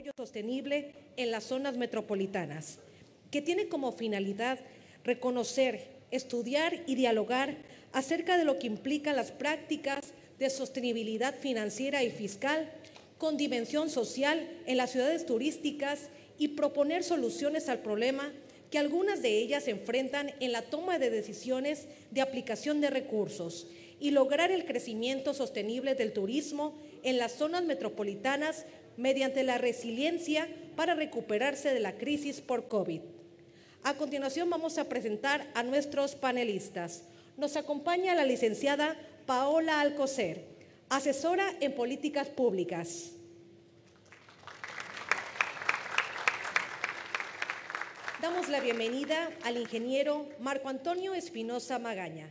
desarrollo sostenible en las zonas metropolitanas, que tiene como finalidad reconocer, estudiar y dialogar acerca de lo que implican las prácticas de sostenibilidad financiera y fiscal con dimensión social en las ciudades turísticas y proponer soluciones al problema que algunas de ellas enfrentan en la toma de decisiones de aplicación de recursos y lograr el crecimiento sostenible del turismo en las zonas metropolitanas mediante la resiliencia para recuperarse de la crisis por COVID. A continuación vamos a presentar a nuestros panelistas. Nos acompaña la licenciada Paola Alcocer, asesora en políticas públicas. Damos la bienvenida al ingeniero Marco Antonio Espinosa Magaña,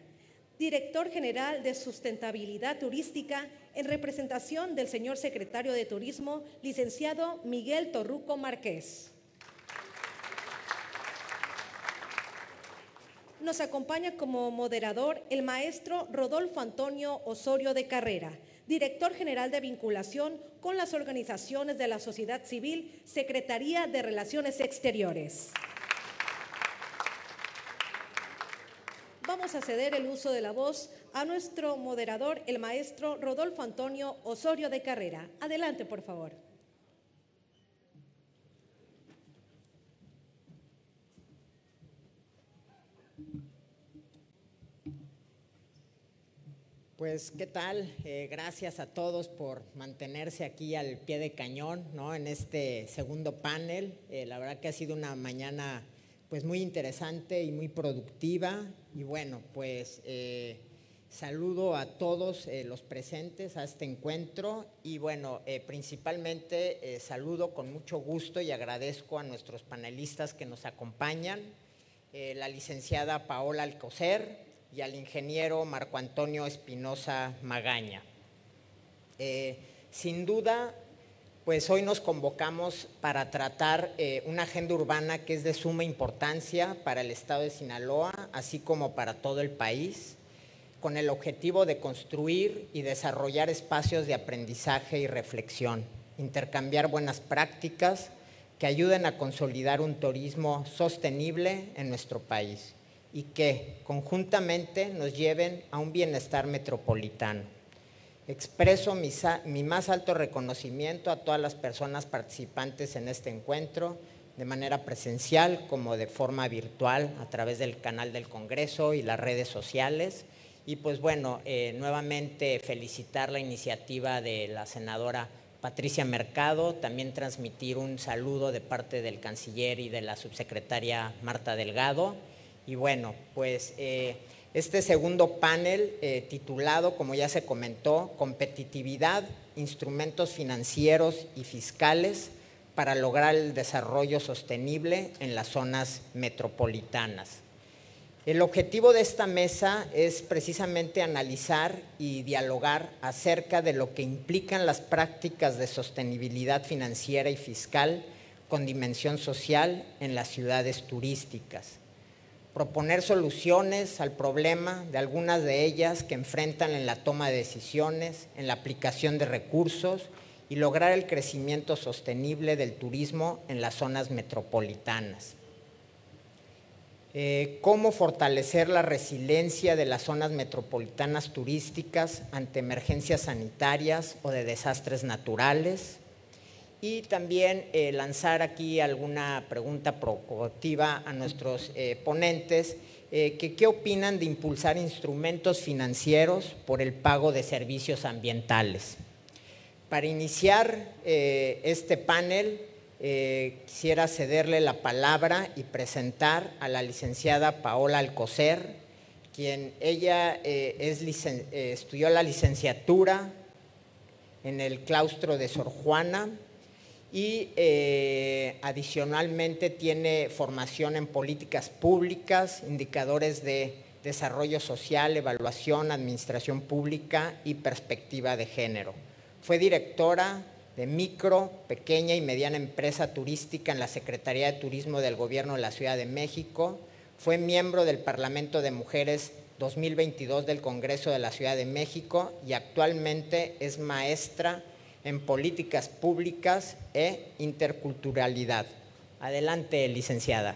director general de Sustentabilidad Turística, en representación del señor secretario de Turismo, licenciado Miguel Torruco Márquez. Nos acompaña como moderador el maestro Rodolfo Antonio Osorio de Carrera, director general de vinculación con las organizaciones de la sociedad civil, Secretaría de Relaciones Exteriores. Vamos a ceder el uso de la voz a nuestro moderador, el maestro Rodolfo Antonio Osorio de Carrera. Adelante, por favor. Pues, ¿qué tal? Gracias a todos por mantenerse aquí al pie de cañón, ¿no? En este segundo panel. La verdad que ha sido una mañana pues muy interesante y muy productiva. Y bueno, pues saludo a todos los presentes a este encuentro. Y bueno, principalmente saludo con mucho gusto y agradezco a nuestros panelistas que nos acompañan, la licenciada Paola Alcocer y al ingeniero Marco Antonio Espinosa Magaña. Sin duda, pues hoy nos convocamos para tratar una agenda urbana que es de suma importancia para el estado de Sinaloa, así como para todo el país, con el objetivo de construir y desarrollar espacios de aprendizaje y reflexión, intercambiar buenas prácticas que ayuden a consolidar un turismo sostenible en nuestro país y que conjuntamente nos lleven a un bienestar metropolitano. Expreso mi más alto reconocimiento a todas las personas participantes en este encuentro, de manera presencial como de forma virtual a través del canal del Congreso y las redes sociales. Y pues bueno, nuevamente felicitar la iniciativa de la senadora Patricia Mercado, también transmitir un saludo de parte del canciller y de la subsecretaria Marta Delgado. Y bueno, pues este segundo panel titulado, como ya se comentó, Competitividad, Instrumentos Financieros y Fiscales para lograr el desarrollo sostenible en las zonas metropolitanas. El objetivo de esta mesa es precisamente analizar y dialogar acerca de lo que implican las prácticas de sostenibilidad financiera y fiscal con dimensión social en las ciudades turísticas. Proponer soluciones al problema de algunas de ellas que enfrentan en la toma de decisiones, en la aplicación de recursos y lograr el crecimiento sostenible del turismo en las zonas metropolitanas. Cómo fortalecer la resiliencia de las zonas metropolitanas turísticas ante emergencias sanitarias o de desastres naturales. Y también lanzar aquí alguna pregunta provocativa a nuestros ponentes, que qué opinan de impulsar instrumentos financieros por el pago de servicios ambientales. Para iniciar este panel, quisiera cederle la palabra y presentar a la licenciada Paola Alcocer, quien ella estudió la licenciatura en el claustro de Sor Juana, y adicionalmente tiene formación en políticas públicas, indicadores de desarrollo social, evaluación, administración pública y perspectiva de género. Fue directora de micro, pequeña y mediana empresa turística en la Secretaría de Turismo del Gobierno de la Ciudad de México. Fue miembro del Parlamento de Mujeres 2022 del Congreso de la Ciudad de México y actualmente es maestra en políticas públicas e interculturalidad. Adelante, licenciada.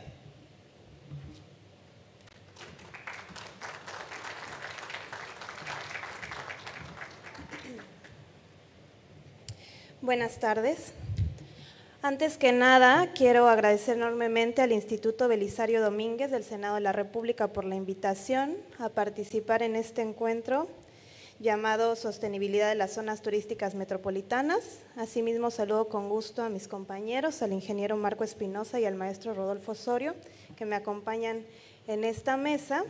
Buenas tardes. Antes que nada, quiero agradecer enormemente al Instituto Belisario Domínguez del Senado de la República por la invitación a participar en este encuentro llamado Sostenibilidad de las Zonas Turísticas Metropolitanas. Asimismo, saludo con gusto a mis compañeros, al ingeniero Marco Espinosa y al maestro Rodolfo Osorio, que me acompañan en esta mesa.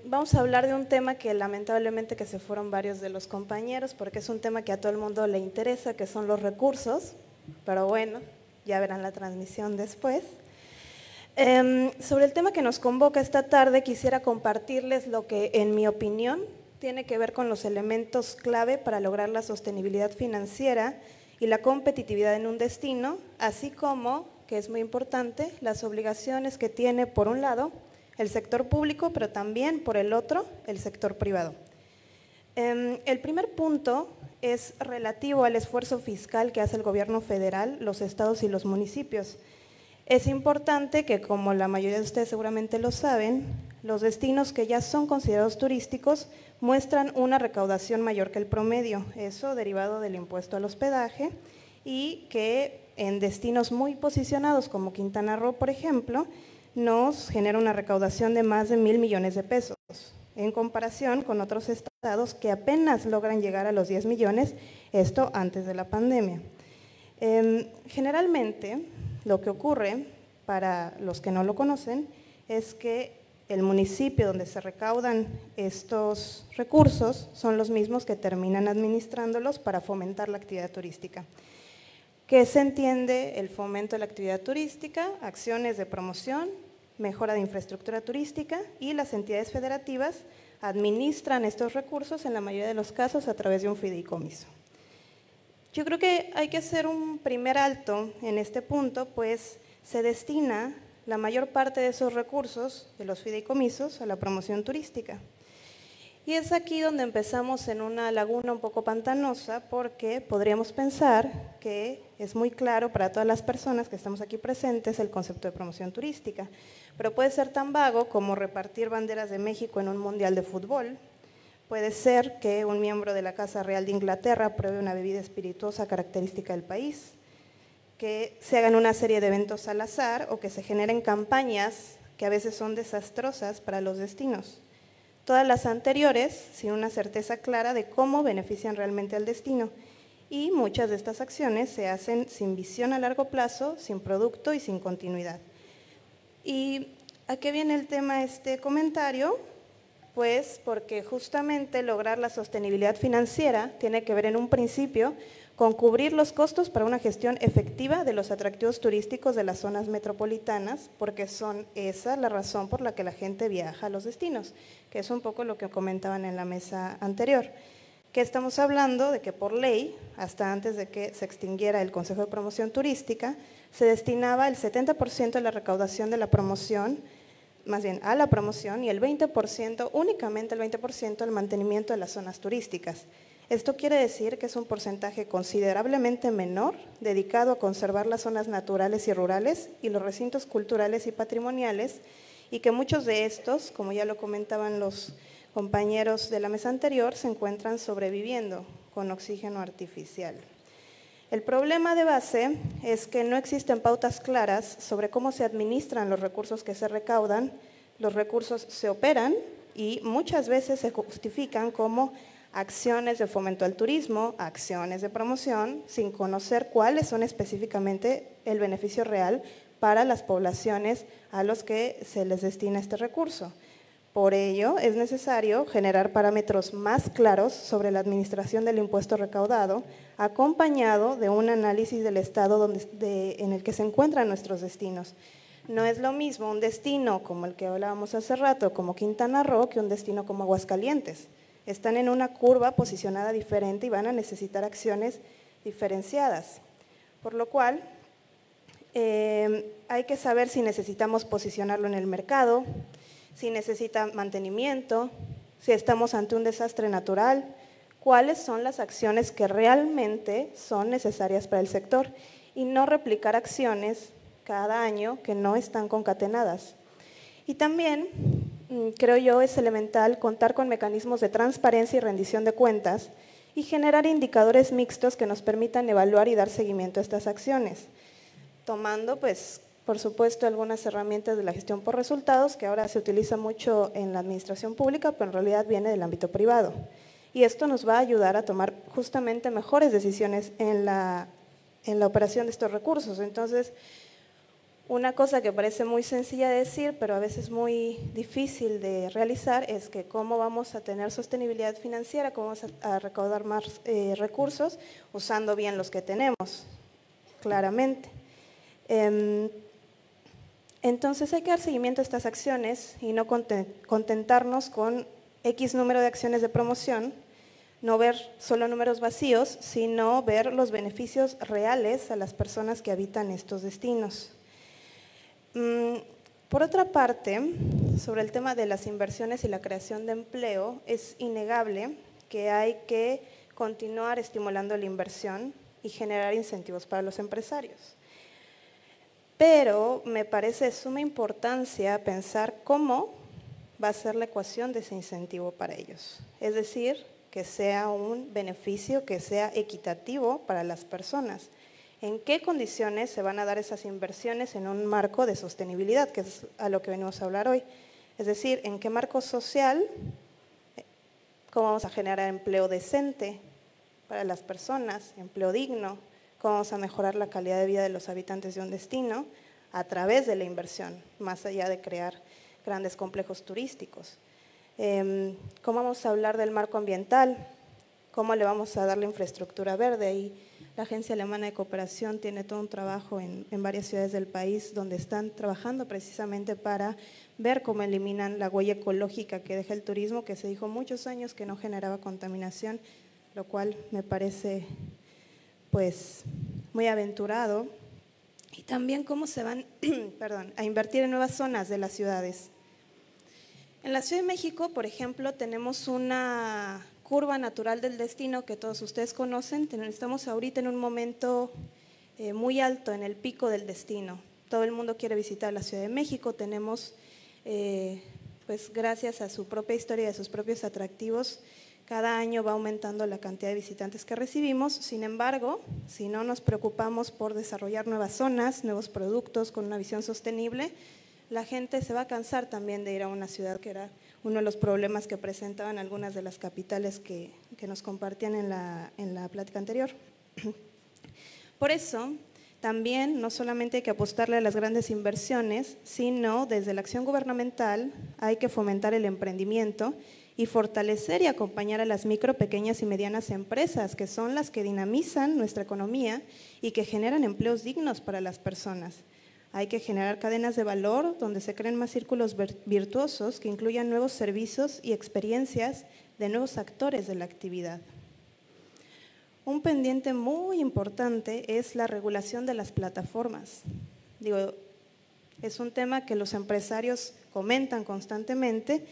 Vamos a hablar de un tema que lamentablemente que se fueron varios de los compañeros, porque es un tema que a todo el mundo le interesa, que son los recursos, pero bueno, ya verán la transmisión después. Sobre el tema que nos convoca esta tarde, quisiera compartirles lo que, en mi opinión, tiene que ver con los elementos clave para lograr la sostenibilidad financiera y la competitividad en un destino, así como, que es muy importante, las obligaciones que tiene, por un lado, el sector público, pero también, por el otro, el sector privado. El primer punto es relativo al esfuerzo fiscal que hace el gobierno federal, los estados y los municipios. Es importante que, como la mayoría de ustedes seguramente lo saben, los destinos que ya son considerados turísticos muestran una recaudación mayor que el promedio, eso derivado del impuesto al hospedaje, y que en destinos muy posicionados como Quintana Roo, por ejemplo, nos genera una recaudación de más de 1,000 millones de pesos, en comparación con otros estados que apenas logran llegar a los 10 millones, esto antes de la pandemia. Generalmente, lo que ocurre, para los que no lo conocen, es que el municipio donde se recaudan estos recursos son los mismos que terminan administrándolos para fomentar la actividad turística. ¿Qué se entiende el fomento de la actividad turística? Acciones de promoción, mejora de infraestructura turística, y las entidades federativas administran estos recursos en la mayoría de los casos a través de un fideicomiso. Yo creo que hay que hacer un primer alto en este punto, pues se destina la mayor parte de esos recursos, de los fideicomisos, a la promoción turística. Y es aquí donde empezamos en una laguna un poco pantanosa, porque podríamos pensar que es muy claro para todas las personas que estamos aquí presentes el concepto de promoción turística, pero puede ser tan vago como repartir banderas de México en un mundial de fútbol. Puede ser que un miembro de la Casa Real de Inglaterra pruebe una bebida espirituosa característica del país, que se hagan una serie de eventos al azar o que se generen campañas que a veces son desastrosas para los destinos. Todas las anteriores sin una certeza clara de cómo benefician realmente al destino, y muchas de estas acciones se hacen sin visión a largo plazo, sin producto y sin continuidad. ¿Y a qué viene el tema de este comentario? Pues porque justamente lograr la sostenibilidad financiera tiene que ver en un principio con cubrir los costos para una gestión efectiva de los atractivos turísticos de las zonas metropolitanas, porque son esa la razón por la que la gente viaja a los destinos, que es un poco lo que comentaban en la mesa anterior. Que estamos hablando de que por ley, hasta antes de que se extinguiera el Consejo de Promoción Turística, se destinaba el 70% de la recaudación de la promoción, más bien a la promoción, y el 20%, únicamente el 20%, al mantenimiento de las zonas turísticas. Esto quiere decir que es un porcentaje considerablemente menor dedicado a conservar las zonas naturales y rurales y los recintos culturales y patrimoniales, y que muchos de estos, como ya lo comentaban los compañeros de la mesa anterior, se encuentran sobreviviendo con oxígeno artificial. El problema de base es que no existen pautas claras sobre cómo se administran los recursos que se recaudan. Los recursos se operan y muchas veces se justifican como acciones de fomento al turismo, acciones de promoción, sin conocer cuáles son específicamente el beneficio real para las poblaciones a los que se les destina este recurso. Por ello, es necesario generar parámetros más claros sobre la administración del impuesto recaudado, acompañado de un análisis del estado en el que se encuentran nuestros destinos. No es lo mismo un destino como el que hablábamos hace rato, como Quintana Roo, que un destino como Aguascalientes. Están en una curva posicionada diferente y van a necesitar acciones diferenciadas. Por lo cual, hay que saber si necesitamos posicionarlo en el mercado, si necesita mantenimiento, si estamos ante un desastre natural, cuáles son las acciones que realmente son necesarias para el sector y no replicar acciones cada año que no están concatenadas. Y también, creo yo, es elemental contar con mecanismos de transparencia y rendición de cuentas y generar indicadores mixtos que nos permitan evaluar y dar seguimiento a estas acciones, tomando, pues, por supuesto, algunas herramientas de la gestión por resultados, que ahora se utiliza mucho en la administración pública, pero en realidad viene del ámbito privado. Y esto nos va a ayudar a tomar justamente mejores decisiones en la operación de estos recursos. Entonces, una cosa que parece muy sencilla de decir, pero a veces muy difícil de realizar, es que cómo vamos a tener sostenibilidad financiera, cómo vamos a recaudar más recursos usando bien los que tenemos, claramente. Entonces hay que dar seguimiento a estas acciones y no contentarnos con X número de acciones de promoción, no ver solo números vacíos, sino ver los beneficios reales a las personas que habitan estos destinos. Por otra parte, sobre el tema de las inversiones y la creación de empleo, es innegable que hay que continuar estimulando la inversión y generar incentivos para los empresarios. Pero me parece de suma importancia pensar cómo va a ser la ecuación de ese incentivo para ellos. Es decir, que sea un beneficio que sea equitativo para las personas. ¿En qué condiciones se van a dar esas inversiones en un marco de sostenibilidad, que es a lo que venimos a hablar hoy? Es decir, ¿en qué marco social, cómo vamos a generar empleo decente para las personas, empleo digno? ¿Cómo vamos a mejorar la calidad de vida de los habitantes de un destino a través de la inversión, más allá de crear grandes complejos turísticos? ¿Cómo vamos a hablar del marco ambiental? ¿Cómo le vamos a dar la infraestructura verde? Y la Agencia Alemana de Cooperación tiene todo un trabajo en varias ciudades del país donde están trabajando precisamente para ver cómo eliminan la huella ecológica que deja el turismo, que se dijo muchos años que no generaba contaminación, lo cual me parece pues muy aventurado. Y también cómo se van a invertir en nuevas zonas de las ciudades. En la Ciudad de México, por ejemplo, tenemos una curva natural del destino que todos ustedes conocen. Estamos ahorita en un momento muy alto, en el pico del destino. Todo el mundo quiere visitar la Ciudad de México. Tenemos, pues gracias a su propia historia y a sus propios atractivos, cada año va aumentando la cantidad de visitantes que recibimos. Sin embargo, si no nos preocupamos por desarrollar nuevas zonas, nuevos productos con una visión sostenible, la gente se va a cansar también de ir a una ciudad, que era uno de los problemas que presentaban algunas de las capitales que nos compartían en la plática anterior. Por eso, también no solamente hay que apostarle a las grandes inversiones, sino desde la acción gubernamental hay que fomentar el emprendimiento y fortalecer y acompañar a las micro, pequeñas y medianas empresas, que son las que dinamizan nuestra economía y que generan empleos dignos para las personas. Hay que generar cadenas de valor donde se creen más círculos virtuosos que incluyan nuevos servicios y experiencias de nuevos actores de la actividad. Un pendiente muy importante es la regulación de las plataformas. Es un tema que los empresarios comentan constantemente,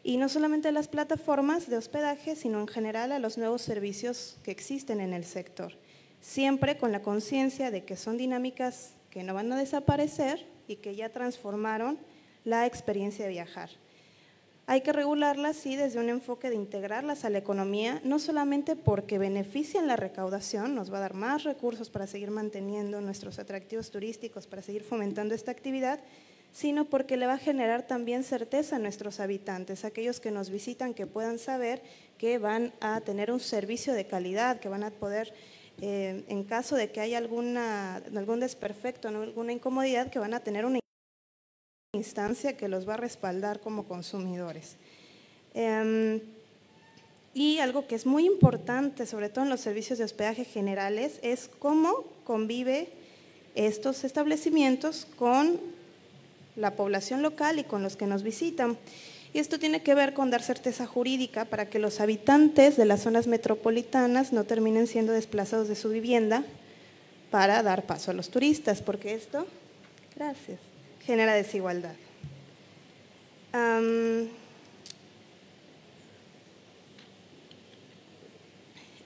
y no solamente a las plataformas de hospedaje, sino en general a los nuevos servicios que existen en el sector. Siempre con la conciencia de que son dinámicas que no van a desaparecer y que ya transformaron la experiencia de viajar. Hay que regularlas, sí, desde un enfoque de integrarlas a la economía, no solamente porque benefician la recaudación, nos va a dar más recursos para seguir manteniendo nuestros atractivos turísticos, para seguir fomentando esta actividad, sino porque le va a generar también certeza a nuestros habitantes, aquellos que nos visitan, que puedan saber que van a tener un servicio de calidad, que van a poder, en caso de que haya algún desperfecto, alguna incomodidad, que van a tener una instancia que los va a respaldar como consumidores. Y algo que es muy importante, sobre todo en los servicios de hospedaje generales, es cómo convive estos establecimientos con la población local y con los que nos visitan. Y esto tiene que ver con dar certeza jurídica para que los habitantes de las zonas metropolitanas no terminen siendo desplazados de su vivienda para dar paso a los turistas, porque esto, gracias, genera desigualdad.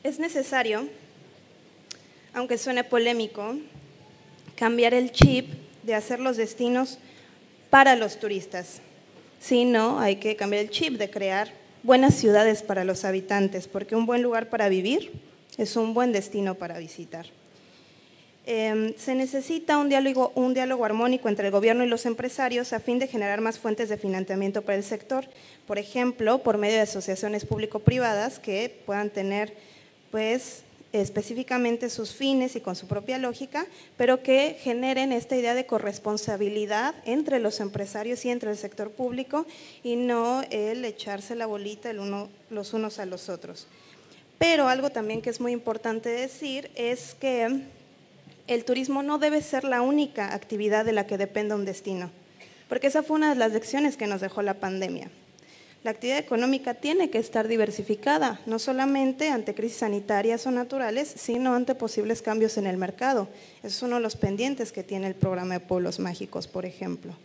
Es necesario, aunque suene polémico, cambiar el chip de hacer los destinos para los turistas. Si no, hay que cambiar el chip de crear buenas ciudades para los habitantes, porque un buen lugar para vivir es un buen destino para visitar. Se necesita un diálogo armónico entre el gobierno y los empresarios a fin de generar más fuentes de financiamiento para el sector, por ejemplo, por medio de asociaciones público-privadas que puedan tener, pues, específicamente sus fines y con su propia lógica, pero que generen esta idea de corresponsabilidad entre los empresarios y entre el sector público y no el echarse la bolita los unos a los otros. Pero algo también que es muy importante decir es que el turismo no debe ser la única actividad de la que dependa un destino, porque esa fue una de las lecciones que nos dejó la pandemia. La actividad económica tiene que estar diversificada, no solamente ante crisis sanitarias o naturales, sino ante posibles cambios en el mercado. Ese es uno de los pendientes que tiene el programa de Pueblos Mágicos, por ejemplo.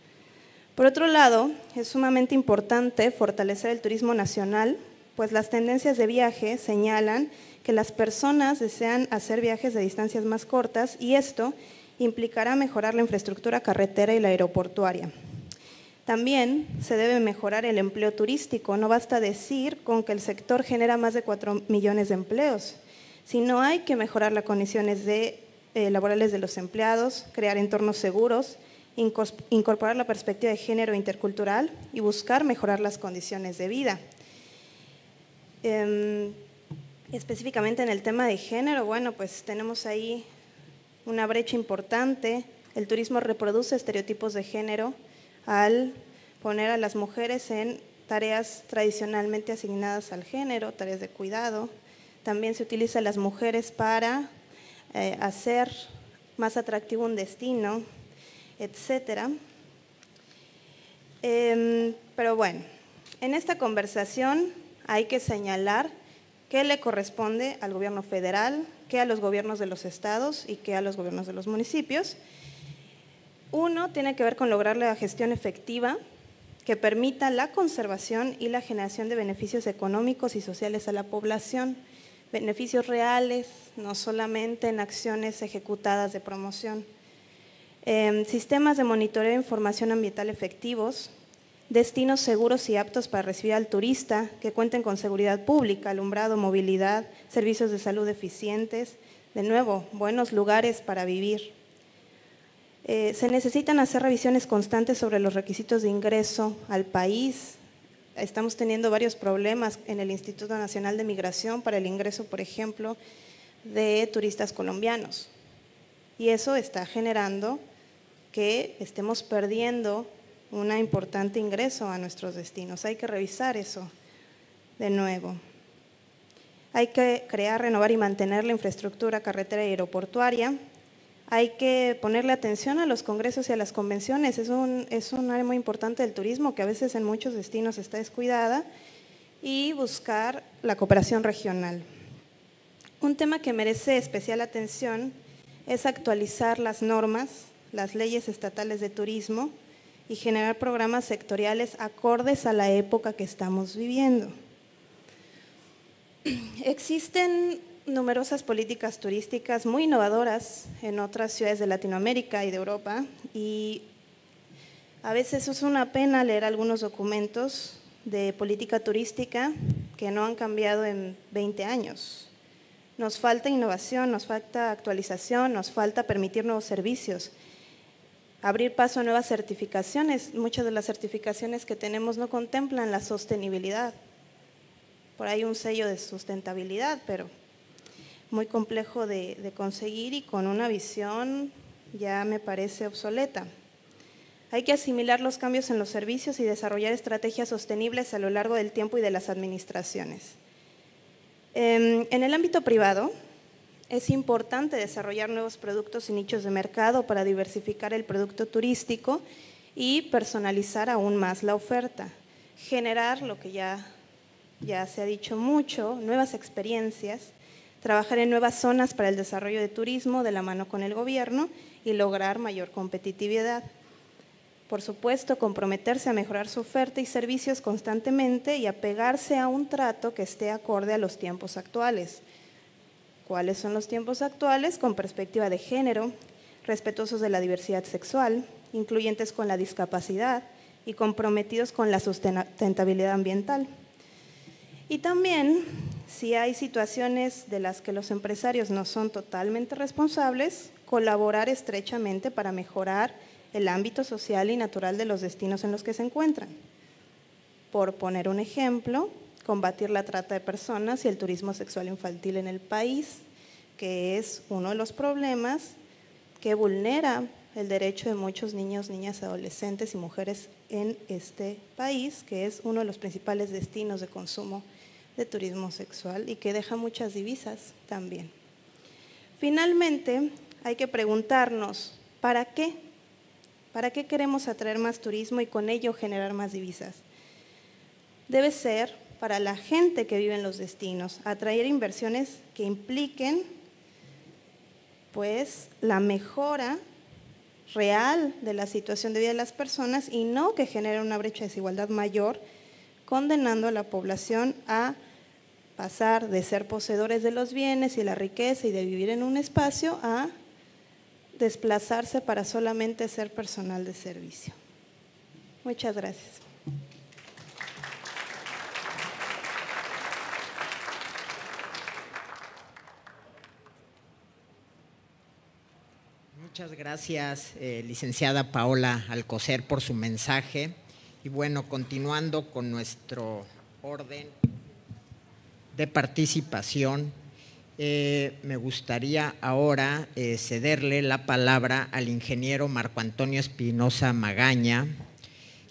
Por otro lado, es sumamente importante fortalecer el turismo nacional, pues las tendencias de viaje señalan que las personas desean hacer viajes de distancias más cortas y esto implicará mejorar la infraestructura carretera y la aeroportuaria. También se debe mejorar el empleo turístico, no basta decir con que el sector genera más de 4 millones de empleos, sino hay que mejorar las condiciones laborales de los empleados, crear entornos seguros, incorporar la perspectiva de género intercultural y buscar mejorar las condiciones de vida. Específicamente en el tema de género, bueno, pues tenemos ahí una brecha importante. El turismo reproduce estereotipos de género al poner a las mujeres en tareas tradicionalmente asignadas al género, tareas de cuidado. También se utiliza a las mujeres para hacer más atractivo un destino, etcétera. Pero bueno, en esta conversación hay que señalar qué le corresponde al gobierno federal, qué a los gobiernos de los estados y qué a los gobiernos de los municipios. Uno tiene que ver con lograr la gestión efectiva que permita la conservación y la generación de beneficios económicos y sociales a la población, beneficios reales, no solamente en acciones ejecutadas de promoción. Sistemas de monitoreo de información ambiental efectivos, destinos seguros y aptos para recibir al turista, que cuenten con seguridad pública, alumbrado, movilidad, servicios de salud eficientes, de nuevo, buenos lugares para vivir. Se necesitan hacer revisiones constantes sobre los requisitos de ingreso al país. Estamos teniendo varios problemas en el Instituto Nacional de Migración para el ingreso, por ejemplo, de turistas colombianos. Y eso está generando que estemos perdiendo un importante ingreso a nuestros destinos. Hay que revisar eso de nuevo. Hay que crear, renovar y mantener la infraestructura carretera y aeroportuaria. Hay que ponerle atención a los congresos y a las convenciones. Es un área muy importante del turismo que a veces en muchos destinos está descuidada, y buscar la cooperación regional. Un tema que merece especial atención es actualizar las normas, las leyes estatales de turismo y generar programas sectoriales acordes a la época que estamos viviendo. Existen numerosas políticas turísticas muy innovadoras en otras ciudades de Latinoamérica y de Europa, y a veces es una pena leer algunos documentos de política turística que no han cambiado en 20 años. Nos falta innovación, nos falta actualización, nos falta permitir nuevos servicios, abrir paso a nuevas certificaciones. Muchas de las certificaciones que tenemos no contemplan la sostenibilidad. Por ahí un sello de sustentabilidad, pero muy complejo de conseguir y con una visión ya me parece obsoleta. Hay que asimilar los cambios en los servicios y desarrollar estrategias sostenibles a lo largo del tiempo y de las administraciones. En el ámbito privado es importante desarrollar nuevos productos y nichos de mercado para diversificar el producto turístico y personalizar aún más la oferta, generar lo que ya se ha dicho mucho, nuevas experiencias, trabajar en nuevas zonas para el desarrollo de turismo de la mano con el gobierno y lograr mayor competitividad. Por supuesto, comprometerse a mejorar su oferta y servicios constantemente y apegarse a un trato que esté acorde a los tiempos actuales. cuáles son los tiempos actuales con perspectiva de género, respetuosos de la diversidad sexual, incluyentes con la discapacidad y comprometidos con la sustentabilidad ambiental. Y también, si hay situaciones de las que los empresarios no son totalmente responsables, colaborar estrechamente para mejorar el ámbito social y natural de los destinos en los que se encuentran. Por poner un ejemplo, combatir la trata de personas y el turismo sexual infantil en el país, que es uno de los problemas que vulnera el derecho de muchos niños, niñas, adolescentes y mujeres en este país, que es uno de los principales destinos de consumo de turismo sexual y que deja muchas divisas también. Finalmente, hay que preguntarnos, ¿para qué? ¿Para qué queremos atraer más turismo y con ello generar más divisas? Debe ser para la gente que vive en los destinos, atraer inversiones que impliquen pues la mejora real de la situación de vida de las personas y no que genere una brecha de desigualdad mayor, condenando a la población a pasar de ser poseedores de los bienes y la riqueza y de vivir en un espacio a desplazarse para solamente ser personal de servicio. Muchas gracias. Muchas gracias, licenciada Paola Alcocer, por su mensaje. Y bueno, continuando con nuestro orden de participación, me gustaría ahora cederle la palabra al ingeniero Marco Antonio Espinosa Magaña,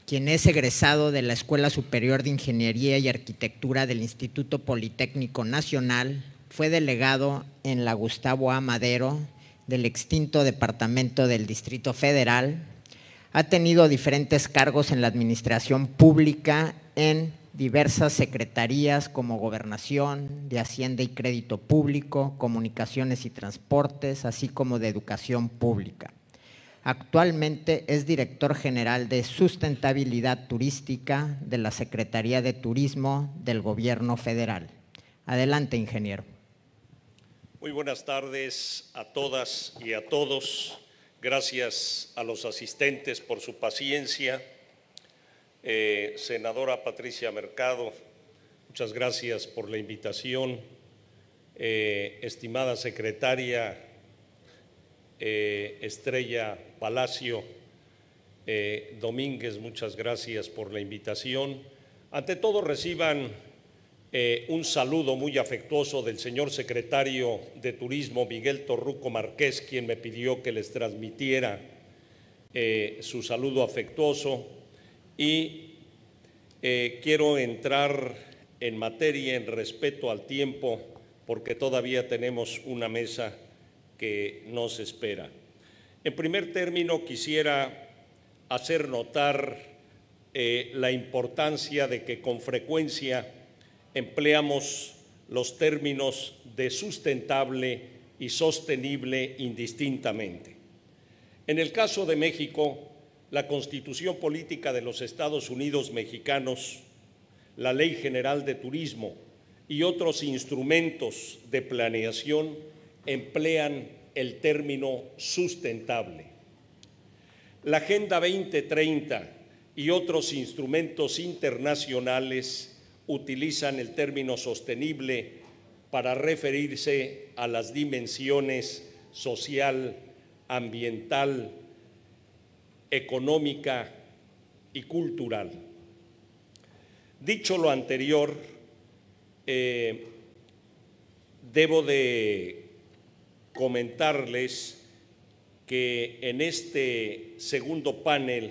quien es egresado de la Escuela Superior de Ingeniería y Arquitectura del Instituto Politécnico Nacional, fue delegado en la Gustavo A. Madero del extinto Departamento del Distrito Federal, ha tenido diferentes cargos en la administración pública en diversas secretarías como Gobernación, de Hacienda y Crédito Público, Comunicaciones y Transportes, así como de Educación Pública. Actualmente es director general de Sustentabilidad Turística de la Secretaría de Turismo del Gobierno Federal. Adelante, ingeniero. Muy buenas tardes a todas y a todos. Gracias a los asistentes por su paciencia. Senadora Patricia Mercado, muchas gracias por la invitación. Estimada secretaria Estrella Palacio Domínguez, muchas gracias por la invitación. Ante todo, reciban un saludo muy afectuoso del señor secretario de Turismo, Miguel Torruco Márquez, quien me pidió que les transmitiera su saludo afectuoso. Y quiero entrar en materia en respeto al tiempo, porque todavía tenemos una mesa que nos espera. En primer término, quisiera hacer notar la importancia de que con frecuencia empleamos los términos de sustentable y sostenible indistintamente. En el caso de México, la Constitución Política de los Estados Unidos Mexicanos, la Ley General de Turismo y otros instrumentos de planeación emplean el término sustentable. La Agenda 2030 y otros instrumentos internacionales utilizan el término sostenible para referirse a las dimensiones social, ambiental, económica y cultural. Dicho lo anterior, debo de comentarles que en este segundo panel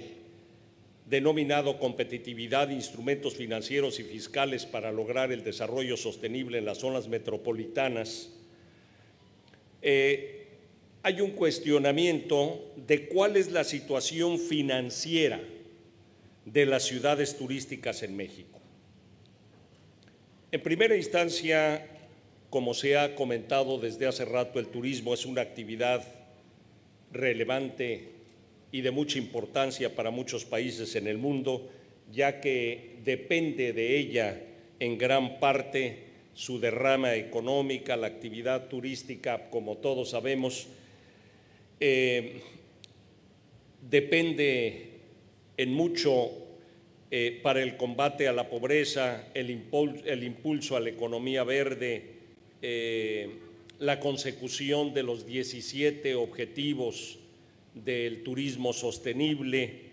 denominado Competitividad, Instrumentos Financieros y Fiscales para lograr el desarrollo sostenible en las zonas metropolitanas, hay un cuestionamiento de cuál es la situación financiera de las ciudades turísticas en México. En primera instancia, como se ha comentado desde hace rato, el turismo es una actividad relevante y de mucha importancia para muchos países en el mundo, ya que depende de ella en gran parte su derrama económica, la actividad turística, como todos sabemos, depende en mucho para el combate a la pobreza, el impulso a la economía verde, la consecución de los 17 objetivos del turismo sostenible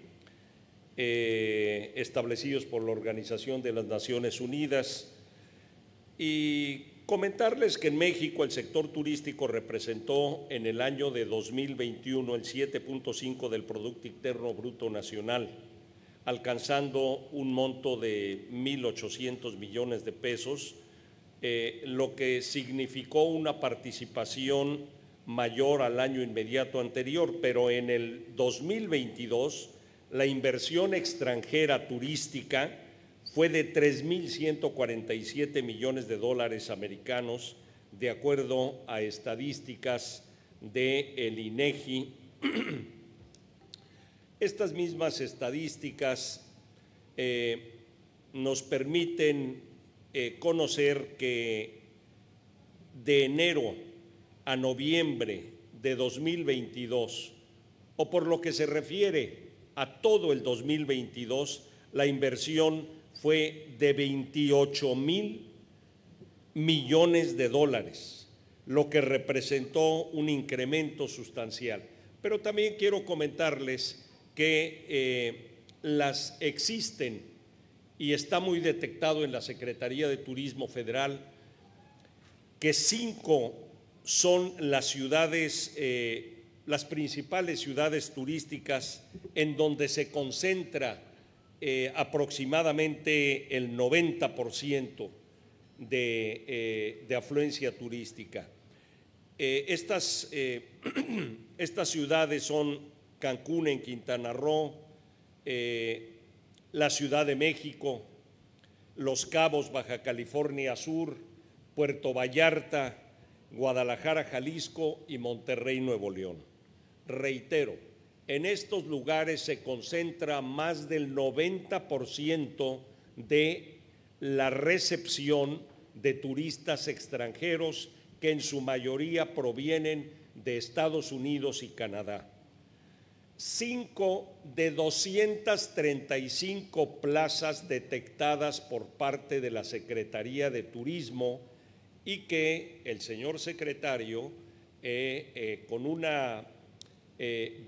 establecidos por la Organización de las Naciones Unidas. Y comentarles que en México el sector turístico representó en el año de 2021 el 7.5% del Producto Interno Bruto Nacional, alcanzando un monto de 1.800 millones de pesos, lo que significó una participación mayor al año inmediato anterior, pero en el 2022 la inversión extranjera turística fue de 3.147 millones de dólares americanos, de acuerdo a estadísticas del INEGI. Estas mismas estadísticas nos permiten conocer que de enero a noviembre de 2022, o por lo que se refiere a todo el 2022, la inversión fue de 28,000 millones de dólares, lo que representó un incremento sustancial. Pero también quiero comentarles que las existen y está muy detectado en la Secretaría de Turismo Federal que 5 son las ciudades, las principales ciudades turísticas en donde se concentra aproximadamente el 90% de afluencia turística. Estas ciudades son Cancún en Quintana Roo, la Ciudad de México, Los Cabos, Baja California Sur, Puerto Vallarta, Guadalajara, Jalisco y Monterrey, Nuevo León. Reitero, en estos lugares se concentra más del 90% de la recepción de turistas extranjeros que en su mayoría provienen de Estados Unidos y Canadá. 5 de 235 plazas detectadas por parte de la Secretaría de Turismo y que el señor secretario, con una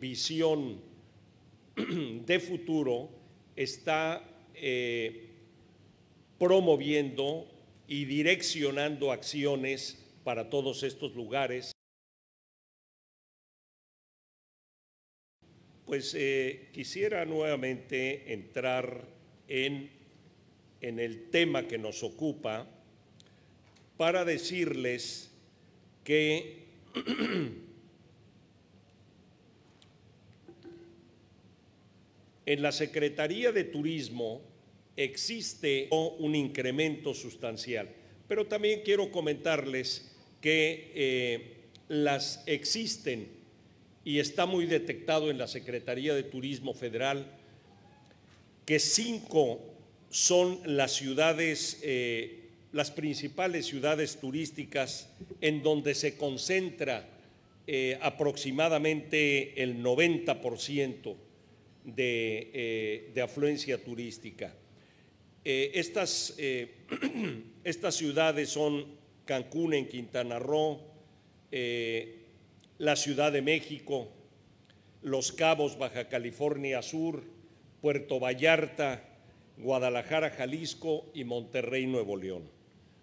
visión de futuro, está promoviendo y direccionando acciones para todos estos lugares. Pues quisiera nuevamente entrar en el tema que nos ocupa para decirles que en la Secretaría de Turismo existe un incremento sustancial, pero también quiero comentarles que las existen y está muy detectado en la Secretaría de Turismo Federal que 5 son las ciudades, las principales ciudades turísticas en donde se concentra aproximadamente el 90% de afluencia turística. Estas ciudades son Cancún en Quintana Roo, la Ciudad de México, Los Cabos, Baja California Sur, Puerto Vallarta, Guadalajara, Jalisco y Monterrey, Nuevo León.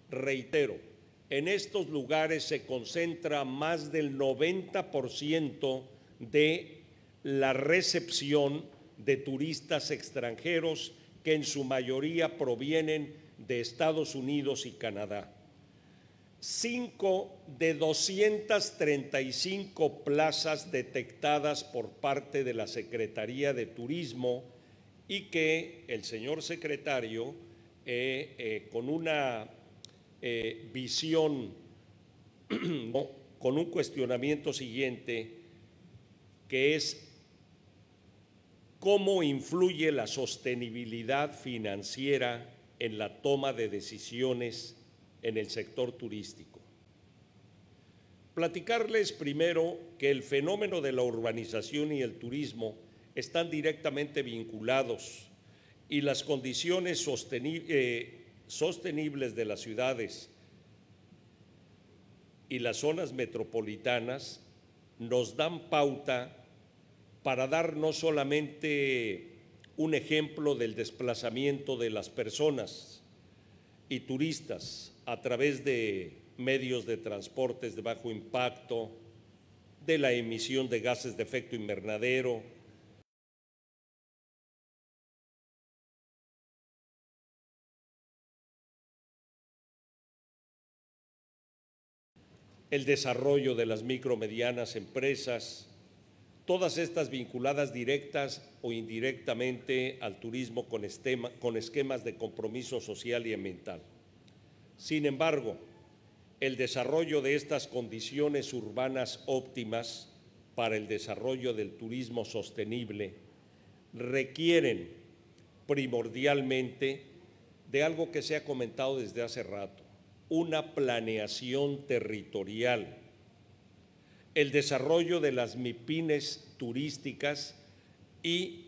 Reitero, en estos lugares se concentra más del 90% de la recepción de turistas extranjeros que en su mayoría provienen de Estados Unidos y Canadá. 5 de 235 plazas detectadas por parte de la Secretaría de Turismo y que el señor secretario, con una visión, con un cuestionamiento siguiente, que es cómo influye la sostenibilidad financiera en la toma de decisiones en el sector turístico. Platicarles primero que el fenómeno de la urbanización y el turismo están directamente vinculados y las condiciones sostenibles de las ciudades y las zonas metropolitanas nos dan pauta para dar no solamente un ejemplo del desplazamiento de las personas y turistas a través de medios de transportes de bajo impacto, de la emisión de gases de efecto invernadero, el desarrollo de las micro medianas empresas, todas estas vinculadas directas o indirectamente al turismo con esquemas de compromiso social y ambiental. Sin embargo, el desarrollo de estas condiciones urbanas óptimas para el desarrollo del turismo sostenible requieren primordialmente de algo que se ha comentado desde hace rato: una planeación territorial, el desarrollo de las MIPYMES turísticas y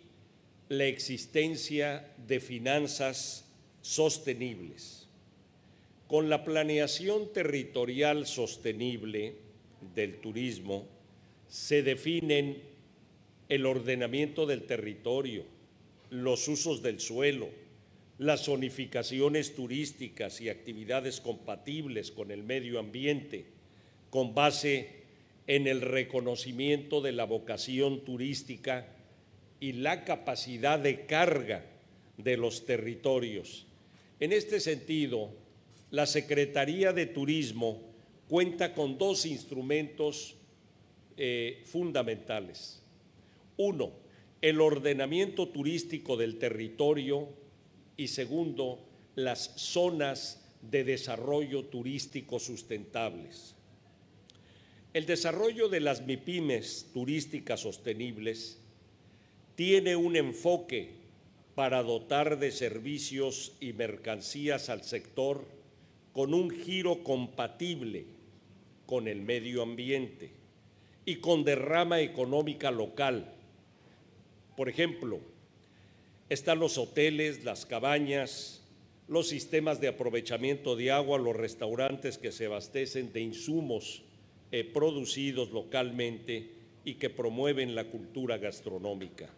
la existencia de finanzas sostenibles. Con la planeación territorial sostenible del turismo se definen el ordenamiento del territorio, los usos del suelo, las zonificaciones turísticas y actividades compatibles con el medio ambiente, con base en el reconocimiento de la vocación turística y la capacidad de carga de los territorios. En este sentido, la Secretaría de Turismo cuenta con dos instrumentos fundamentales. Uno, el ordenamiento turístico del territorio, y segundo, las zonas de desarrollo turístico sustentables. El desarrollo de las MIPYMES turísticas sostenibles tiene un enfoque para dotar de servicios y mercancías al sector con un giro compatible con el medio ambiente y con derrama económica local. Por ejemplo, están los hoteles, las cabañas, los sistemas de aprovechamiento de agua, los restaurantes que se abastecen de insumos producidos localmente y que promueven la cultura gastronómica.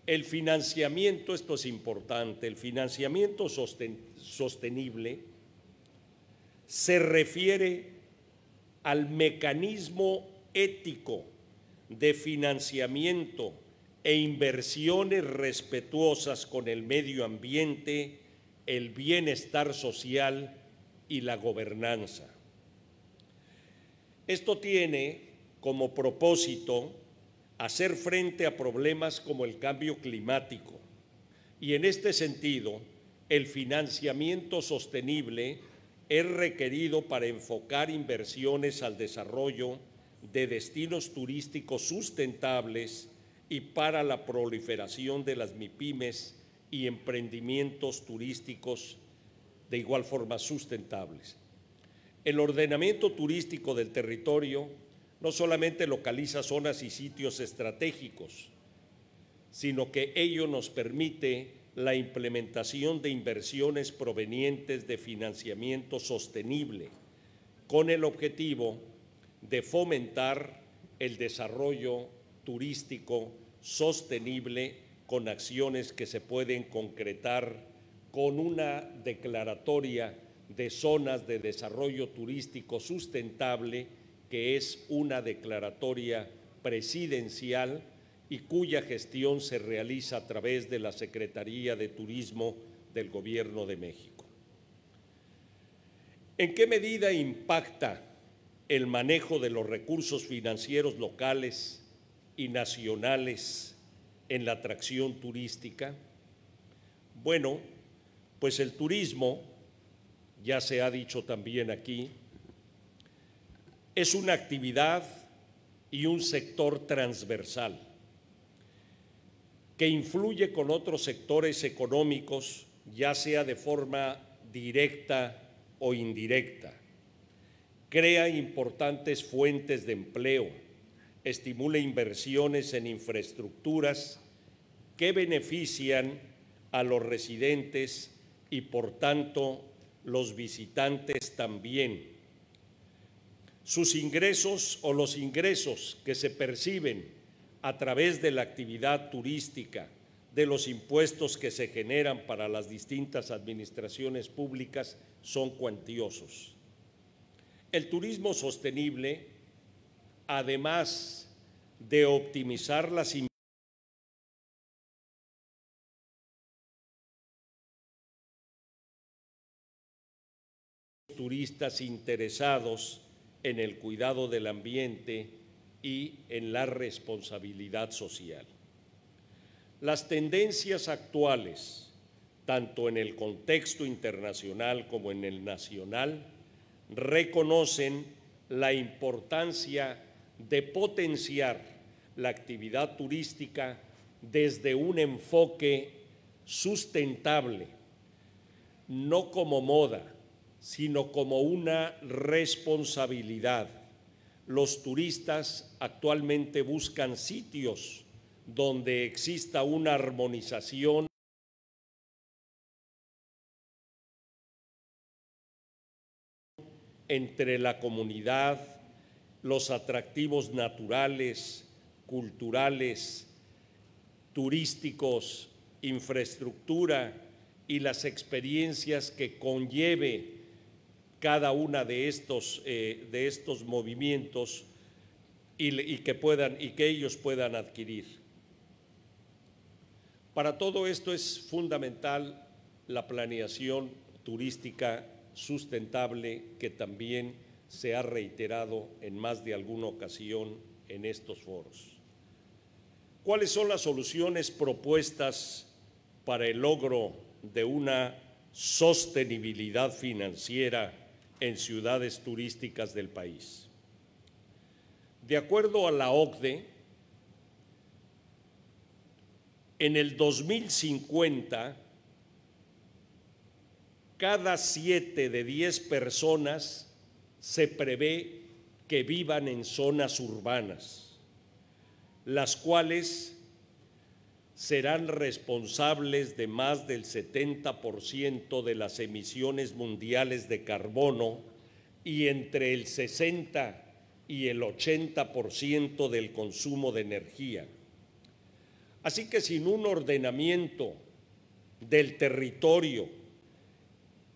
El financiamiento, esto es importante, el financiamiento sostenible se refiere al mecanismo ético de financiamiento e inversiones respetuosas con el medio ambiente, el bienestar social y la gobernanza. Esto tiene como propósito hacer frente a problemas como el cambio climático y en este sentido el financiamiento sostenible es requerido para enfocar inversiones al desarrollo de destinos turísticos sustentables y para la proliferación de las MIPYMES y emprendimientos turísticos de igual forma sustentables. El ordenamiento turístico del territorio no solamente localiza zonas y sitios estratégicos, sino que ello nos permite la implementación de inversiones provenientes de financiamiento sostenible, con el objetivo de fomentar el desarrollo turístico sostenible con acciones que se pueden concretar con una declaratoria de zonas de desarrollo turístico sustentable, que es una declaratoria presidencial y cuya gestión se realiza a través de la Secretaría de Turismo del Gobierno de México. ¿En qué medida impacta el manejo de los recursos financieros locales y nacionales en la atracción turística? Bueno, pues el turismo, ya se ha dicho también aquí, es una actividad y un sector transversal que influye con otros sectores económicos, ya sea de forma directa o indirecta. Crea importantes fuentes de empleo, estimula inversiones en infraestructuras que benefician a los residentes y, por tanto, los visitantes también. Sus ingresos o los ingresos que se perciben a través de la actividad turística, de los impuestos que se generan para las distintas administraciones públicas, son cuantiosos. El turismo sostenible, además de optimizar las turistas interesados en el cuidado del ambiente y en la responsabilidad social. Las tendencias actuales, tanto en el contexto internacional como en el nacional, reconocen la importancia de potenciar la actividad turística desde un enfoque sustentable, no como moda, sino como una responsabilidad. Los turistas actualmente buscan sitios donde exista una armonización entre la comunidad, los atractivos naturales, culturales, turísticos, infraestructura y las experiencias que conlleve cada una de estos movimientos y que ellos puedan adquirir. Para todo esto es fundamental la planeación turística sustentable, que también se ha reiterado en más de alguna ocasión en estos foros. ¿Cuáles son las soluciones propuestas para el logro de una sostenibilidad financiera en ciudades turísticas del país? De acuerdo a la OCDE, en el 2050, cada 7 de 10 personas se prevé que vivan en zonas urbanas, las cuales serán responsables de más del 70% de las emisiones mundiales de carbono y entre el 60 y el 80% del consumo de energía. Así que sin un ordenamiento del territorio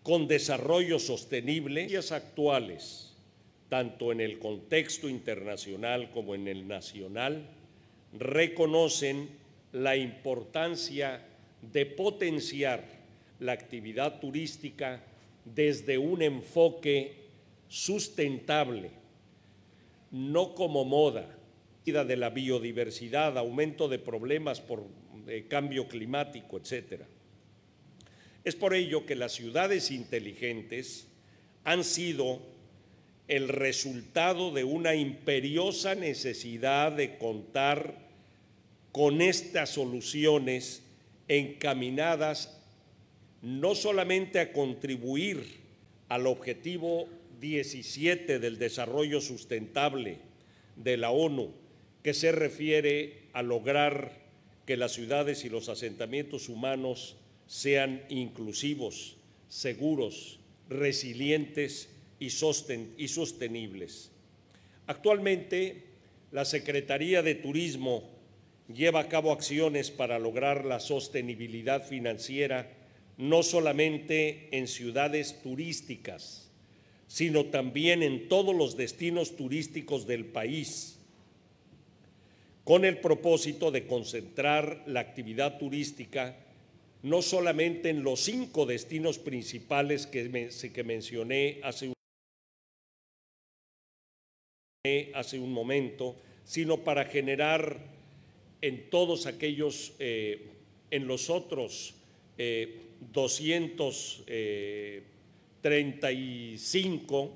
con desarrollo sostenible, las actuales, tanto en el contexto internacional como en el nacional, reconocen la importancia de potenciar la actividad turística desde un enfoque sustentable, no como moda, de la biodiversidad, aumento de problemas por cambio climático, etcétera. Es por ello que las ciudades inteligentes han sido el resultado de una imperiosa necesidad de contar con estas soluciones encaminadas no solamente a contribuir al objetivo 17 del desarrollo sustentable de la ONU, que se refiere a lograr que las ciudades y los asentamientos humanos sean inclusivos, seguros, resilientes y sostenibles. Actualmente, la Secretaría de Turismo lleva a cabo acciones para lograr la sostenibilidad financiera no solamente en ciudades turísticas, sino también en todos los destinos turísticos del país, con el propósito de concentrar la actividad turística no solamente en los 5 destinos principales que mencioné hace un momento, sino para generar en todos aquellos, en los otros 235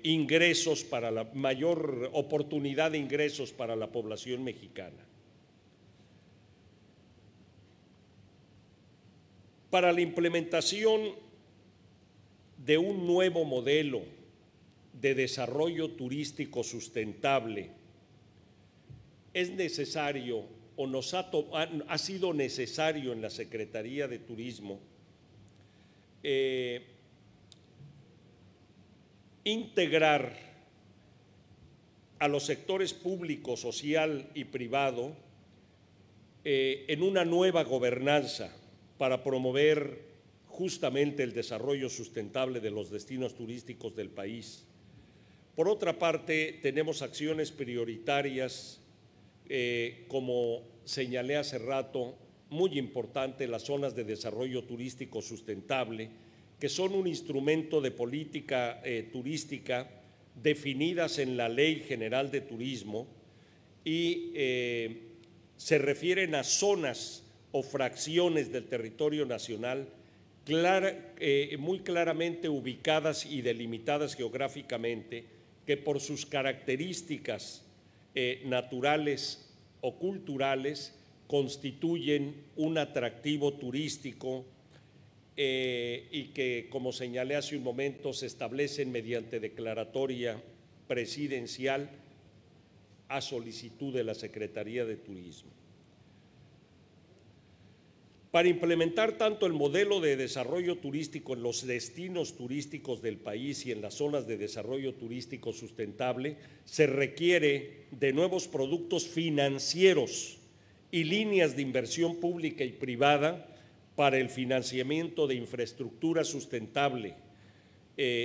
ingresos, para la mayor oportunidad de ingresos para la población mexicana. Para la implementación de un nuevo modelo de desarrollo turístico sustentable, es necesario o ha sido necesario en la Secretaría de Turismo integrar a los sectores público, social y privado en una nueva gobernanza para promover justamente el desarrollo sustentable de los destinos turísticos del país. Por otra parte, tenemos acciones prioritarias, como señalé hace rato, muy importante, las zonas de desarrollo turístico sustentable, que son un instrumento de política turística definidas en la Ley General de Turismo y se refieren a zonas o fracciones del territorio nacional muy claramente ubicadas y delimitadas geográficamente, que por sus características naturales o culturales constituyen un atractivo turístico y que, como señalé hace un momento, se establecen mediante declaratoria presidencial a solicitud de la Secretaría de Turismo. Para implementar tanto el modelo de desarrollo turístico en los destinos turísticos del país y en las zonas de desarrollo turístico sustentable, se requiere de nuevos productos financieros y líneas de inversión pública y privada para el financiamiento de infraestructura sustentable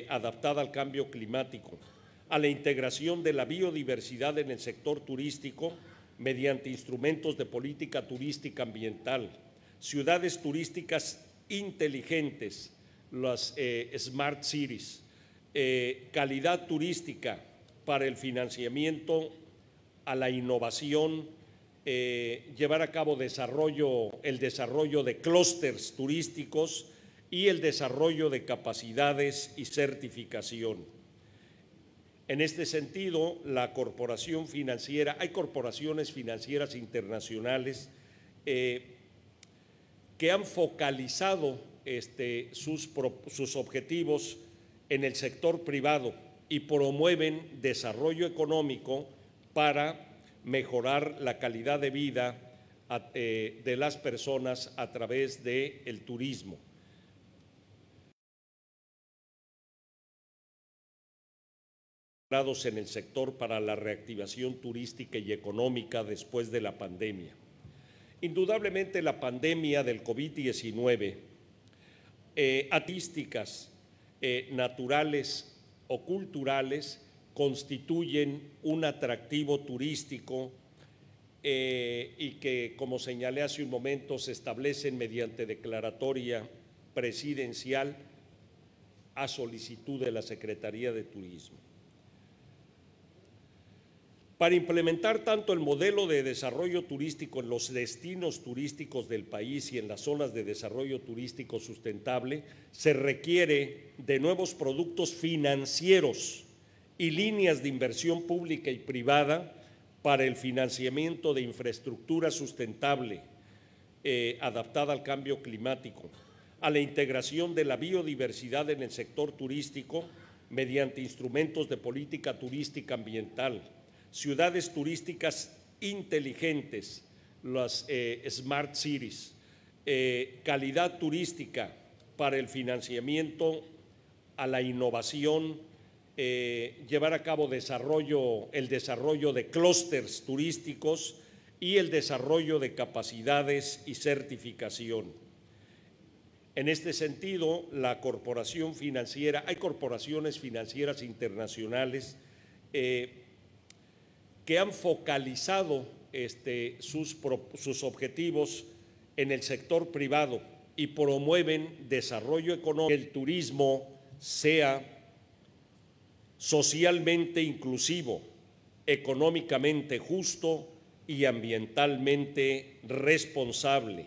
adaptada al cambio climático, a la integración de la biodiversidad en el sector turístico mediante instrumentos de política turística ambiental, ciudades turísticas inteligentes, las Smart Cities, calidad turística para el financiamiento a la innovación, llevar a cabo el desarrollo de clústeres turísticos y el desarrollo de capacidades y certificación. En este sentido, la corporación financiera, hay corporaciones financieras internacionales que han focalizado sus objetivos en el sector privado y promueven desarrollo económico para mejorar la calidad de vida de las personas a través del turismo. En el sector para la reactivación turística y económica después de la pandemia. Indudablemente la pandemia del COVID-19, artísticas, naturales o culturales constituyen un atractivo turístico y que, como señalé hace un momento, se establecen mediante declaratoria presidencial a solicitud de la Secretaría de Turismo. Para implementar tanto el modelo de desarrollo turístico en los destinos turísticos del país y en las zonas de desarrollo turístico sustentable, se requiere de nuevos productos financieros y líneas de inversión pública y privada para el financiamiento de infraestructura sustentable adaptada al cambio climático, a la integración de la biodiversidad en el sector turístico mediante instrumentos de política turística ambiental, ciudades turísticas inteligentes, las Smart Cities, calidad turística para el financiamiento a la innovación, llevar a cabo el desarrollo de clústeres turísticos y el desarrollo de capacidades y certificación. En este sentido, la corporación financiera, hay corporaciones financieras internacionales que han focalizado sus objetivos en el sector privado y promueven desarrollo económico, que el turismo sea socialmente inclusivo, económicamente justo y ambientalmente responsable,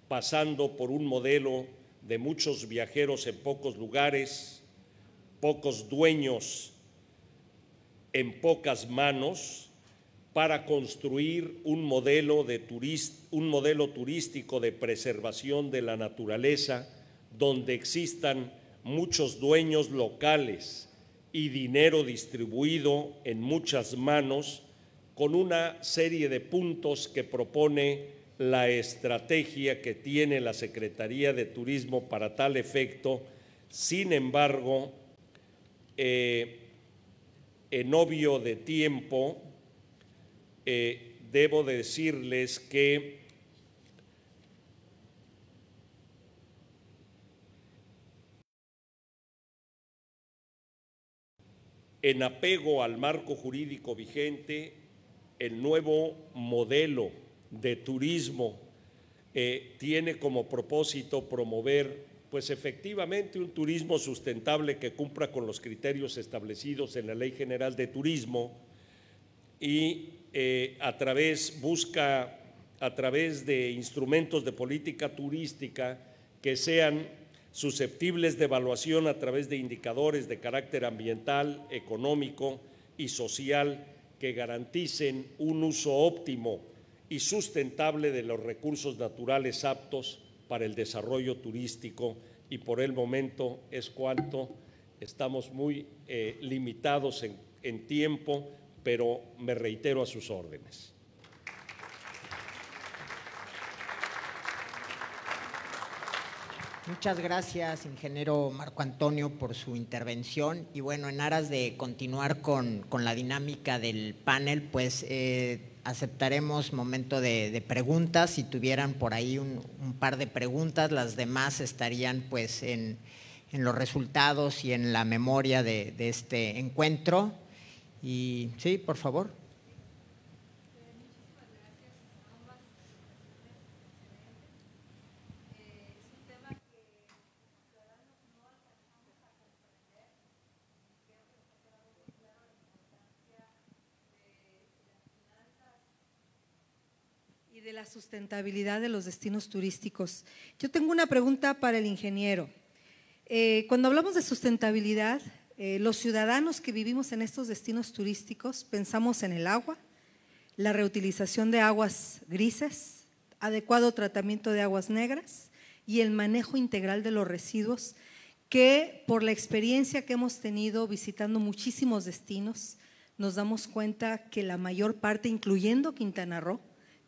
pasando por un modelo de muchos viajeros en pocos lugares, pocos dueños en pocas manos, para construir un modelo turístico de preservación de la naturaleza, donde existan muchos dueños locales y dinero distribuido en muchas manos, con una serie de puntos que propone la estrategia que tiene la Secretaría de Turismo para tal efecto. Sin embargo, en obvio de tiempo, debo decirles que en apego al marco jurídico vigente, el nuevo modelo de turismo tiene como propósito promover, pues efectivamente, un turismo sustentable que cumpla con los criterios establecidos en la Ley General de Turismo y busca a través de instrumentos de política turística que sean susceptibles de evaluación a través de indicadores de carácter ambiental, económico y social que garanticen un uso óptimo y sustentable de los recursos naturales aptos para el desarrollo turístico, y por el momento es cuanto. Estamos muy limitados en tiempo, pero me reitero a sus órdenes. Muchas gracias, ingeniero Marco Antonio, por su intervención. Y bueno, en aras de continuar con la dinámica del panel, pues aceptaremos momento de preguntas. Si tuvieran por ahí un par de preguntas, las demás estarían pues en los resultados y en la memoria de este encuentro. Y sí, por favor. De la sustentabilidad de los destinos turísticos. Yo tengo una pregunta para el ingeniero. Cuando hablamos de sustentabilidad, los ciudadanos que vivimos en estos destinos turísticos pensamos en el agua, la reutilización de aguas grises, adecuado tratamiento de aguas negras y el manejo integral de los residuos, que por la experiencia que hemos tenido visitando muchísimos destinos, nos damos cuenta que la mayor parte, incluyendo Quintana Roo,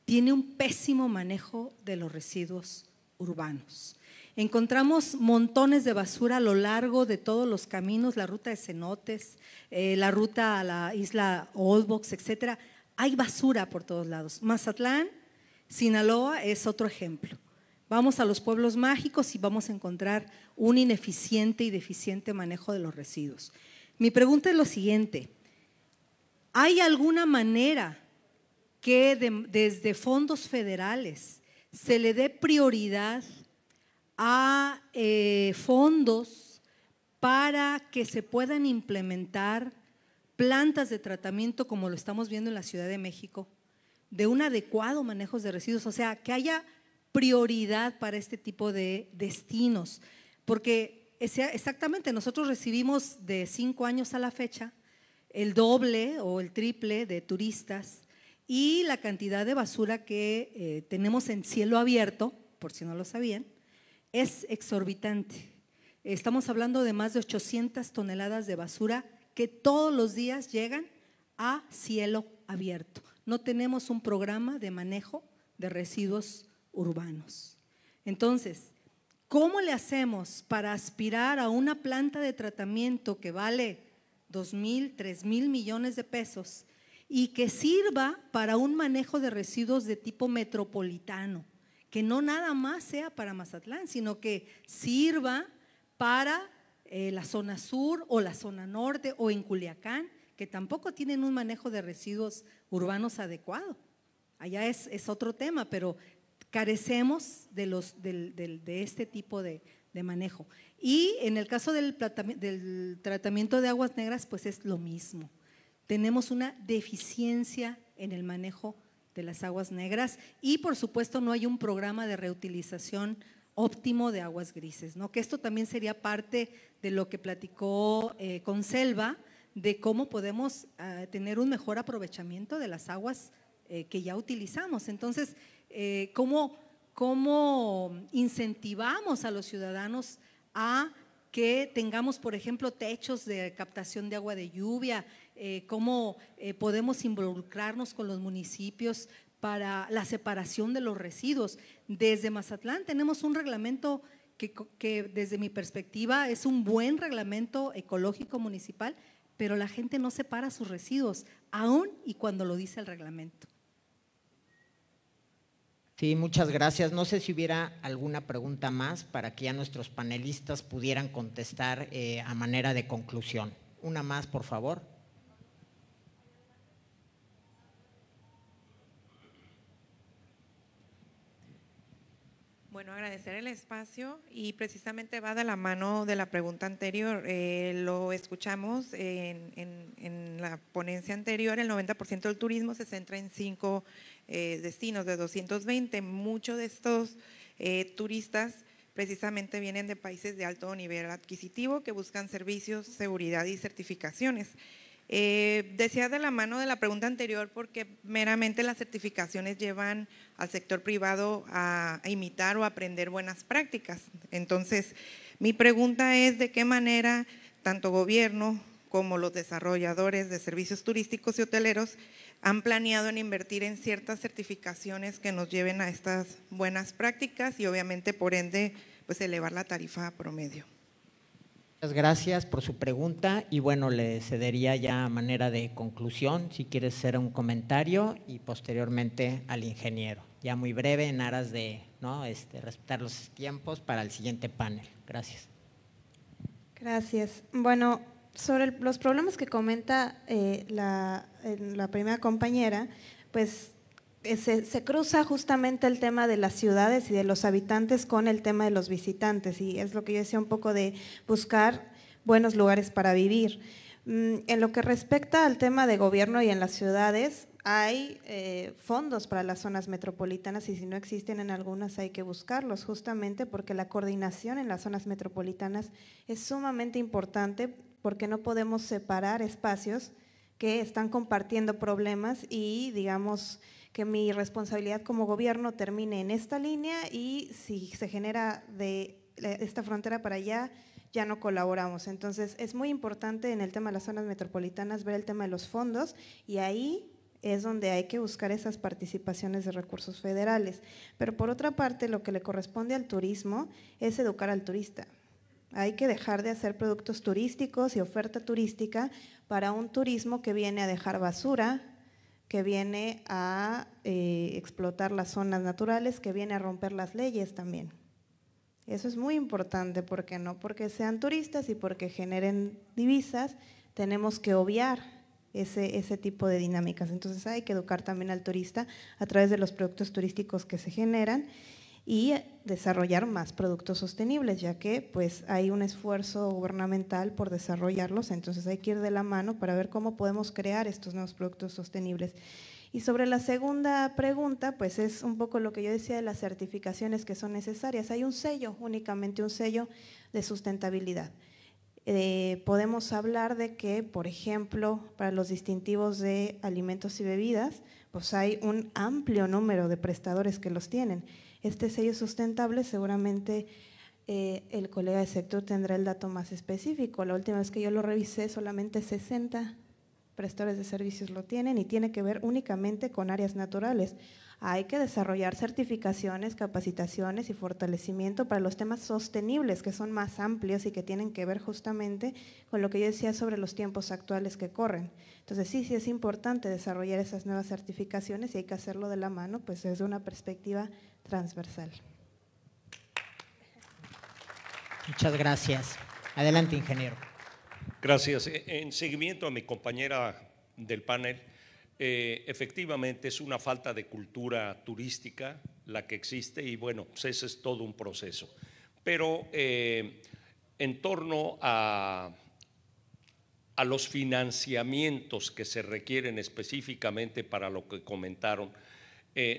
tiene un pésimo manejo de los residuos urbanos. Encontramos montones de basura a lo largo de todos los caminos, la ruta de cenotes, la ruta a la isla Oldbox, etcétera. Hay basura por todos lados. Mazatlán, Sinaloa es otro ejemplo. Vamos a los pueblos mágicos y vamos a encontrar un ineficiente y deficiente manejo de los residuos. Mi pregunta es lo siguiente: ¿hay alguna manera que desde fondos federales se le dé prioridad a fondos para que se puedan implementar plantas de tratamiento, como lo estamos viendo en la Ciudad de México, de un adecuado manejo de residuos? O sea, que haya prioridad para este tipo de destinos, porque exactamente nosotros recibimos de 5 años a la fecha el doble o el triple de turistas, y la cantidad de basura que tenemos en cielo abierto, por si no lo sabían, es exorbitante. Estamos hablando de más de 800 toneladas de basura que todos los días llegan a cielo abierto. No tenemos un programa de manejo de residuos urbanos. Entonces, ¿cómo le hacemos para aspirar a una planta de tratamiento que vale 2,000, 3,000 millones de pesos y que sirva para un manejo de residuos de tipo metropolitano, que no nada más sea para Mazatlán, sino que sirva para la zona sur o la zona norte o en Culiacán, que tampoco tienen un manejo de residuos urbanos adecuado? Allá es otro tema, pero carecemos de este tipo de manejo. Y en el caso del tratamiento de aguas negras, pues es lo mismo. Tenemos una deficiencia en el manejo de las aguas negras y por supuesto no hay un programa de reutilización óptimo de aguas grises, ¿no? Que esto también sería parte de lo que platicó Conselva, de cómo podemos tener un mejor aprovechamiento de las aguas que ya utilizamos. Entonces, ¿cómo incentivamos a los ciudadanos a que tengamos, por ejemplo, techos de captación de agua de lluvia, cómo podemos involucrarnos con los municipios para la separación de los residuos. Desde Mazatlán tenemos un reglamento que desde mi perspectiva es un buen reglamento ecológico municipal, pero la gente no separa sus residuos, aún y cuando lo dice el reglamento. Sí, muchas gracias. No sé si hubiera alguna pregunta más para que ya nuestros panelistas pudieran contestar a manera de conclusión. Una más, por favor. Bueno, agradecer el espacio y precisamente va de la mano de la pregunta anterior. Lo escuchamos en la ponencia anterior, el 90% del turismo se centra en 5 destinos de 220. Muchos de estos turistas precisamente vienen de países de alto nivel adquisitivo que buscan servicios, seguridad y certificaciones. Decía de la mano de la pregunta anterior porque meramente las certificaciones llevan al sector privado a imitar o aprender buenas prácticas. Entonces, mi pregunta es de qué manera tanto gobierno como los desarrolladores de servicios turísticos y hoteleros han planeado en invertir en ciertas certificaciones que nos lleven a estas buenas prácticas y obviamente por ende pues elevar la tarifa promedio. Muchas gracias por su pregunta y bueno, le cedería ya a manera de conclusión, si quiere hacer un comentario y posteriormente al ingeniero. Ya muy breve en aras de respetar los tiempos para el siguiente panel. Gracias. Gracias. Bueno, sobre los problemas que comenta la primera compañera, pues se cruza justamente el tema de las ciudades y de los habitantes con el tema de los visitantes y es lo que yo decía un poco de buscar buenos lugares para vivir. En lo que respecta al tema de gobierno y en las ciudades, hay fondos para las zonas metropolitanas y si no existen en algunas hay que buscarlos justamente porque la coordinación en las zonas metropolitanas es sumamente importante porque no podemos separar espacios que están compartiendo problemas y digamos que mi responsabilidad como gobierno termine en esta línea y si se genera de esta frontera para allá, ya no colaboramos. Entonces, es muy importante en el tema de las zonas metropolitanas ver el tema de los fondos y ahí es donde hay que buscar esas participaciones de recursos federales. Pero por otra parte, lo que le corresponde al turismo es educar al turista. Hay que dejar de hacer productos turísticos y oferta turística para un turismo que viene a dejar basura, que viene a explotar las zonas naturales, que viene a romper las leyes también. Eso es muy importante porque no porque sean turistas y porque generen divisas, tenemos que obviar ese tipo de dinámicas. Entonces hay que educar también al turista a través de los productos turísticos que se generan y desarrollar más productos sostenibles, ya que pues hay un esfuerzo gubernamental por desarrollarlos, entonces hay que ir de la mano para ver cómo podemos crear estos nuevos productos sostenibles. Y sobre la segunda pregunta, pues es un poco lo que yo decía de las certificaciones que son necesarias. Hay un sello, únicamente un sello de sustentabilidad. Podemos hablar de que, por ejemplo, para los distintivos de alimentos y bebidas, pues hay un amplio número de prestadores que los tienen. Este sello sustentable seguramente el colega de sector tendrá el dato más específico. La última vez que yo lo revisé solamente 60 prestadores de servicios lo tienen y tiene que ver únicamente con áreas naturales. Hay que desarrollar certificaciones, capacitaciones y fortalecimiento para los temas sostenibles que son más amplios y que tienen que ver justamente con lo que yo decía sobre los tiempos actuales que corren. Entonces sí es importante desarrollar esas nuevas certificaciones y hay que hacerlo de la mano pues desde una perspectiva transversal. Muchas gracias. Adelante, ingeniero. Gracias. En seguimiento a mi compañera del panel, efectivamente es una falta de cultura turística la que existe y bueno, pues ese es todo un proceso. Pero en torno a los financiamientos que se requieren específicamente para lo que comentaron,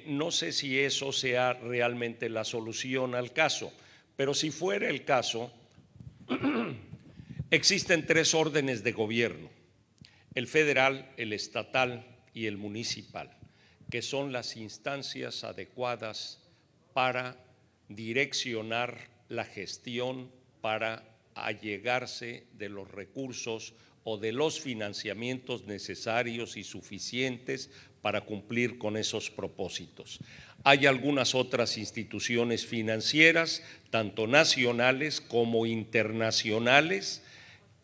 no sé si eso sea realmente la solución al caso, pero si fuera el caso, existen 3 órdenes de gobierno, el federal, el estatal y el municipal, que son las instancias adecuadas para direccionar la gestión para allegarse de los recursos o de los financiamientos necesarios y suficientes para cumplir con esos propósitos. Hay algunas otras instituciones financieras, tanto nacionales como internacionales,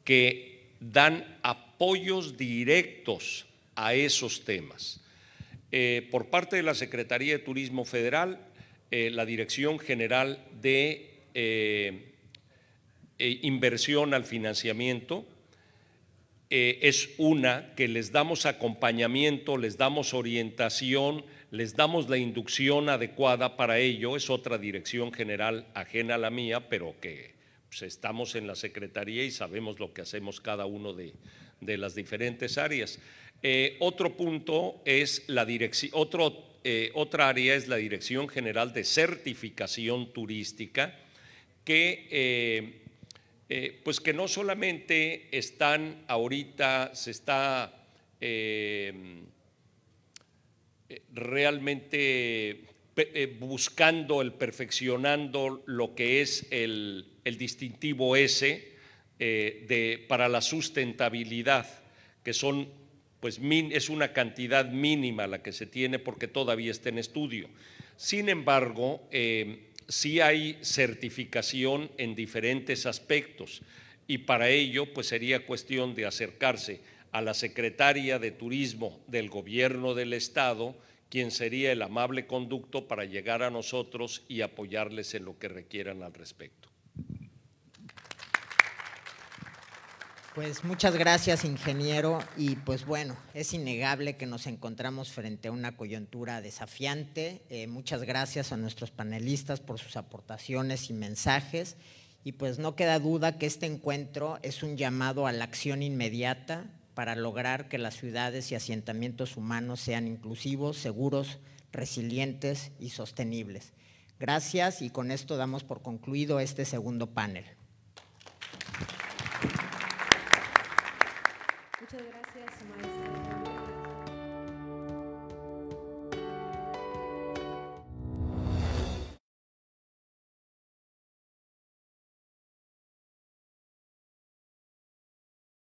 que dan apoyos directos a esos temas. Por parte de la Secretaría de Turismo Federal, la Dirección General de Inversión al Financiamiento es una que les damos acompañamiento, les damos orientación, les damos la inducción adecuada para ello. Es otra dirección general ajena a la mía, pero que pues, estamos en la Secretaría y sabemos lo que hacemos cada uno de las diferentes áreas. Otro punto es la dirección, otra área es la Dirección General de Certificación Turística, que pues que no solamente están ahorita, se está realmente buscando perfeccionando lo que es el distintivo S para la sustentabilidad, que son, pues es una cantidad mínima la que se tiene porque todavía está en estudio. Sin embargo, sí hay certificación en diferentes aspectos y para ello pues sería cuestión de acercarse a la Secretaría de Turismo del Gobierno del Estado, quien sería el amable conducto para llegar a nosotros y apoyarles en lo que requieran al respecto. Pues muchas gracias, ingeniero, y pues bueno, es innegable que nos encontramos frente a una coyuntura desafiante. Muchas gracias a nuestros panelistas por sus aportaciones y mensajes, y pues no queda duda que este encuentro es un llamado a la acción inmediata para lograr que las ciudades y asentamientos humanos sean inclusivos, seguros, resilientes y sostenibles. Gracias, y con esto damos por concluido este segundo panel.